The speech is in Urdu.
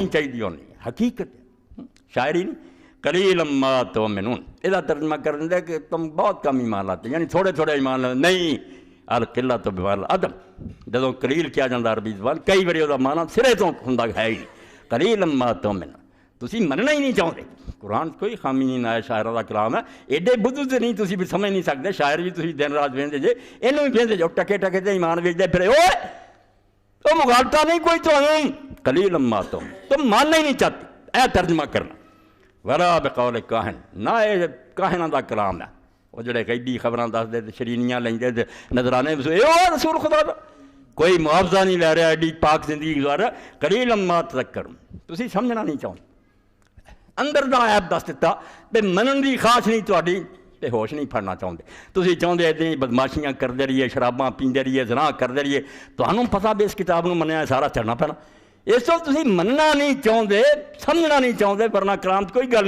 چاہیے ہونی حقیقت شاعری نہیں قلیلا ما تؤمنون یہ ترجمہ کر دیں کہ تم بہت کم ایمان لاتے یعنی تھوڑے تھوڑے ایمان لاتے نہیں القلۃ بمعنی العدم جدوں قلیل کیا جاتا عربی زبان کئی باری وہ معنی سرے تو ہوندا ہے ہی نہیں قلیلا ما تؤمنون تسی مننا ہی نہیں چاہتے قرآن کوئی خامی نہیں آیا شاعروں کا کلام ہے ایڈے بدھو سے نہیں تسی بھی سمجھ نہیں سکتے شاعر بھی تسی دن رات ویندے جے اینوں بھی ویندے جو ٹکے ٹکے تے ایمان ویچدے پھرے وہ مغالطہ نہیں کوئی تو قلیلا ما تؤمنون تم ماننا ہی نہیں چاہتے اے ترجمہ کرنا ولا بقول کاہن نہ یہ کاہناں دا کلام ہے وہ جڑے قیدی خبراں دس دے شرینیاں لیندے تے نظرانے رسول خدا دا کوئی معاوضہ نہیں لے رہا ایڈی پاک زندگی گزارا قلیلا ما تذکرون تسی سمجھنا نہیں چاہتے اندر دا عیب دس دیتا تے منن دی خواہش نہیں تہاڈی تے ہوش نہیں پھڑنا چاہتے تسی چاہتے اتنی بدماشیاں کردے رہیے شراباں پیندے رہیے زنا کردے رہیے تہانوں پتہ بھی اس کتاب نوں منیا سارا چڑھنا پینا اس تو تسی مننا نہیں چاہتے سمجھنا نہیں چاہتے ورنہ کلام کوئی گل